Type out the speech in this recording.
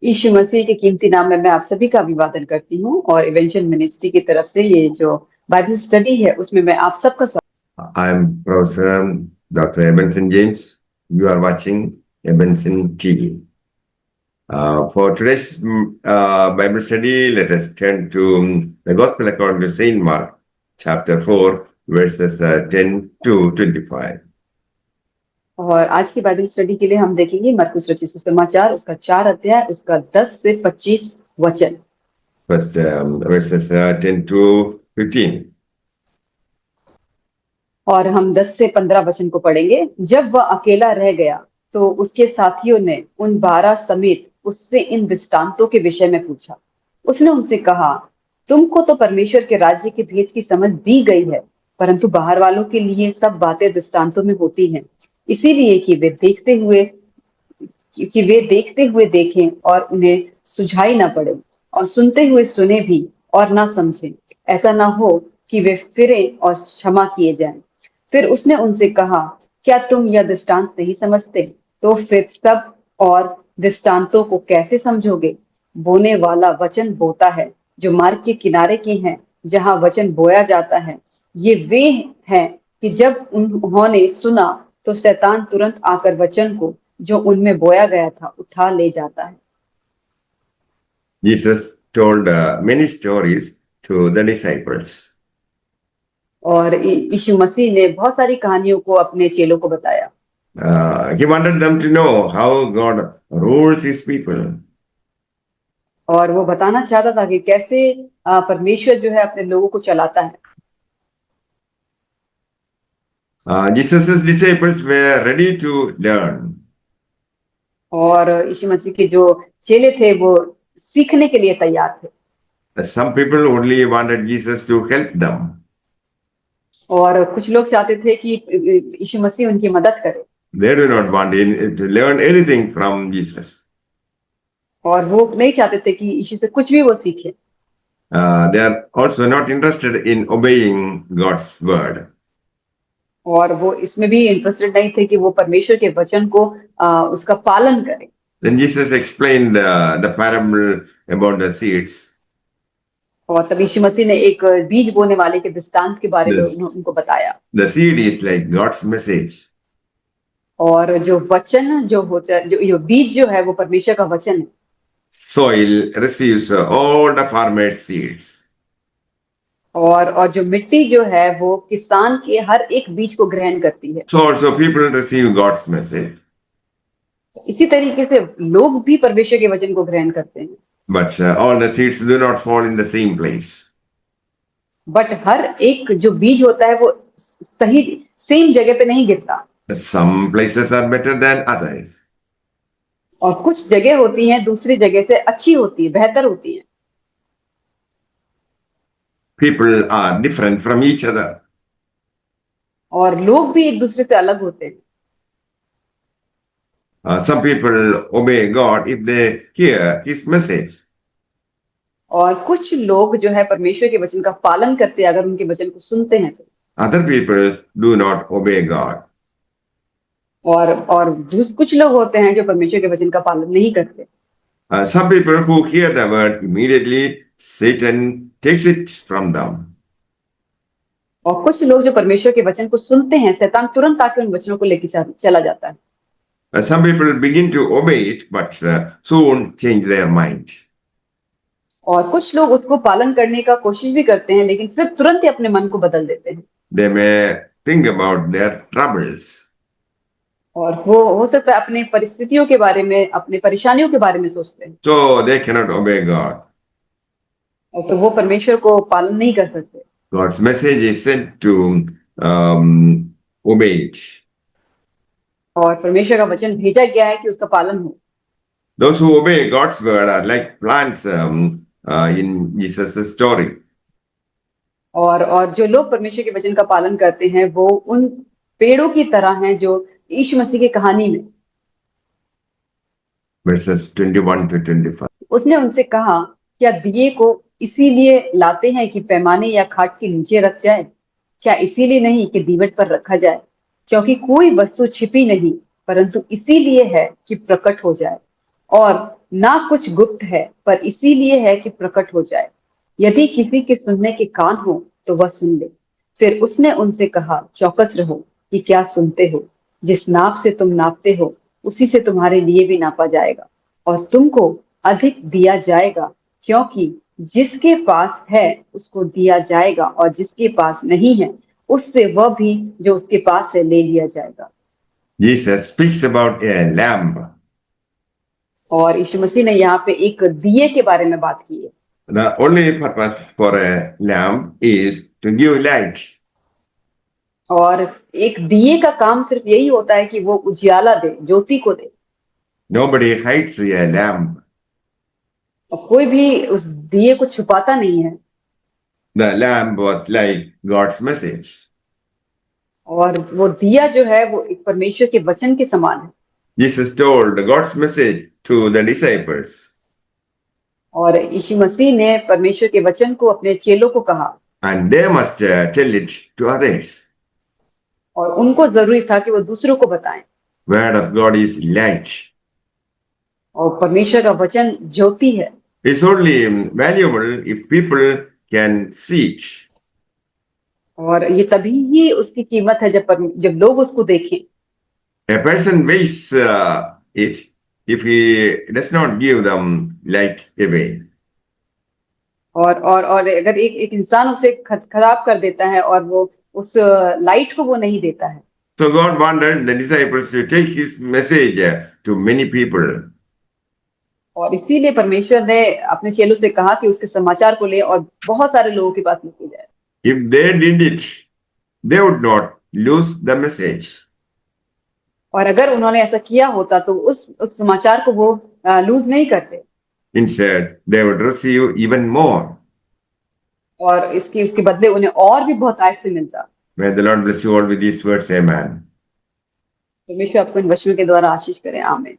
यीशु मसीह के कीमती नाम में मैं आप सभी का अभिवादन करती हूँ और इवेंशन मिनिस्ट्री की तरफ से ये जो बाइबल स्टडी है उसमें मैं आप सबका स्वागत। I am Professor Dr. Ebenson James. You are watching Ebenson TV. For today's Bible study, let us turn to the Gospel according to Saint Mark, chapter 4, verses 10 to 25. और आज की बाइबल स्टडी के लिए हम देखेंगे मरकुस रचित सुसमाचार उसका 4 अध्याय उसका 10 से 25 वचन। First, verses 10 to 15. और हम 10 से 15 वचन को पढ़ेंगे। जब वह अकेला रह गया तो उसके साथियों ने उन 12 समेत उससे इन दृष्टांतों के विषय में पूछा। उसने उनसे कहा, तुमको तो परमेश्वर के राज्य के भेद की समझ दी गई है, परंतु बाहर वालों के लिए सब बातें दृष्टांतों में होती हैं, इसीलिए कि वे देखते हुए देखें और उन्हें सुझाई ना पड़े, और सुनते हुए सुने भी और ना समझें, ऐसा ना हो कि वे फिरें और क्षमा किए जाएं। फिर उसने उनसे कहा, क्या तुम यह दृष्टांत नहीं समझते? तो फिर सब और दृष्टांतों को कैसे समझोगे? बोने वाला वचन बोता है जो मार्ग के किनारे की हैं, जहां वचन बोया जाता है। ये वे हैं कि जब उन्होंने सुना तो शैतान तुरंत आकर वचन को जो उनमें बोया गया था उठा ले जाता है। Jesus told many stories to the disciples. और यीशु मसीह ने बहुत सारी कहानियों को अपने चेलों को बताया। He wanted them to know how God rules his people. और वो बताना चाहता था कि कैसे परमेश्वर जो है अपने लोगों को चलाता है। Jesus' disciples were ready to learn. और यीशु मसीह के जो चेले थे वो सीखने के लिए तैयार थे। Some people only wanted Jesus to help them. और कुछ लोग चाहते थे कि यीशु मसीह उनकी मदद करे। They do not want to learn anything from Jesus. और वो नहीं चाहते थे कि यीशु से कुछ भी वो सीखे। They are also not interested in obeying God's word. और वो इसमें भी इंटरेस्टेड नहीं थे कि वो परमेश्वर के वचन को उसका पालन करें। Then Jesus explained the parable about the seeds. और तब यीशु मसीह ने एक बीज बोने वाले के दृष्टांत के बारे में उनको बताया। The seed is like God's message. और जो वचन जो होता है, जो बीज जो है वो परमेश्वर का वचन है। Soil receives all the farmer's seeds. और जो मिट्टी जो है वो किसान के हर एक बीज को ग्रहण करती है। So also people receive God's message. इसी तरीके से लोग भी परमेश्वर के वचन को ग्रहण करते हैं। But all the seeds do not fall in the same place. But हर एक जो बीज होता है वो सही सेम जगह पे नहीं गिरता। Some places are better than others. और कुछ जगह होती हैं दूसरी जगह से अच्छी होती है, बेहतर होती है। People are different from each other. और लोग भी एक दूसरे से अलग होते हैं। Some people obey God if they hear his message. और कुछ लोग जो है परमेश्वर के वचन का पालन करते हैं अगर उनके वचन को सुनते हैं तो। Other people do not obey God. और कुछ लोग होते हैं जो परमेश्वर के वचन का पालन नहीं करते। Some people who hear the word immediately, Satan takes it from them. और कुछ लोग जो परमेश्वर के वचन को सुनते हैं, शैतान तुरंत आके उन वचनों को लेके चला जाता है। Some people begin to obey it, but soon change their mind. और कुछ लोग उसको पालन करने का कोशिश भी करते हैं, लेकिन फिर तुरंत ही अपने मन को बदल देते हैं। They may think about their troubles. और वो हो सकता है अपने परिस्थितियों के बारे में, अपने परेशानियों के बारे में सोचते हैं। So they cannot obey God. और तो वो परमेश्वर को पालन नहीं कर सकते। God's message is sent to obey it. और परमेश्वर का वचन भेजा गया है कि उसका पालन हो। Those who obey God's word are like plants in Jesus' story. और जो लोग परमेश्वर के वचन का पालन करते हैं वो उन पेड़ों की तरह हैं जो यीशु मसीह की कहानी में। Verses 21 to 25. उसने उनसे कहा, क्या दिए को इसीलिए लाते हैं कि पैमाने या खाट के नीचे रख जाए? क्या इसीलिए नहीं कि दीवट पर रखा जाए? क्योंकि कोई वस्तु छिपी नहीं, परंतु इसीलिए है कि प्रकट हो जाए, और ना कुछ गुप्त है, पर इसीलिए है कि प्रकट हो जाए। यदि किसी के सुनने के कान हो तो वह सुन ले। फिर उसने उनसे कहा, चौकस रहो कि क्या सुनते हो। जिस नाप से तुम नापते हो उसी से तुम्हारे लिए भी नापा जाएगा, और तुमको अधिक दिया जाएगा, क्योंकि जिसके पास है उसको दिया जाएगा, और जिसके पास नहीं है उससे वह भी जो उसके पास है ले लिया जाएगा। Jesus speaks about a lamb. और यीशु मसीह ने यहाँ पे एक दिए के बारे में बात की है। The only purpose for a lamb is to give light. और एक दिए का काम सिर्फ यही होता है कि वो उजियाला दे, ज्योति को दे। Nobody hides a lamb. और कोई भी उस दिए को छुपाता नहीं है। The lamb was like God's message. और वो दिया जो है वो एक परमेश्वर के वचन के समान है। Jesus told God's message to the disciples. और यीशु मसीह ने परमेश्वर के वचन को अपने चेलों को कहा, And they must tell it to others. और उनको जरूरी था कि वो दूसरों को बताएं। Word of God is light. और परमेश्वर का वचन ज्योति है। It's only valuable if people can see it. और ये तभी ही उसकी कीमत है जब लोग उसको देखें। A person wastes it if he does not give them light away. और अगर एक इंसान उसे खराब कर देता है और वो उस लाइट को वो नहीं देता है। So God wanted the disciples to take his message to many people. और इसीलिए परमेश्वर ने अपने चेलों से कहा कि उसके समाचार को ले और बहुत सारे लोगों के पास लेके जाए। If they did it, they would not lose the message. और अगर उन्होंने ऐसा किया होता तो उस समाचार को वो लूज नहीं करते। Instead, they would receive even more. और उसके बदले उन्हें और भी बहुत आयत से मिलता। May the Lord bless you all with these words. Amen. परमेश्वर आपको इन वचनों के द्वारा आशीष करे। आमीन।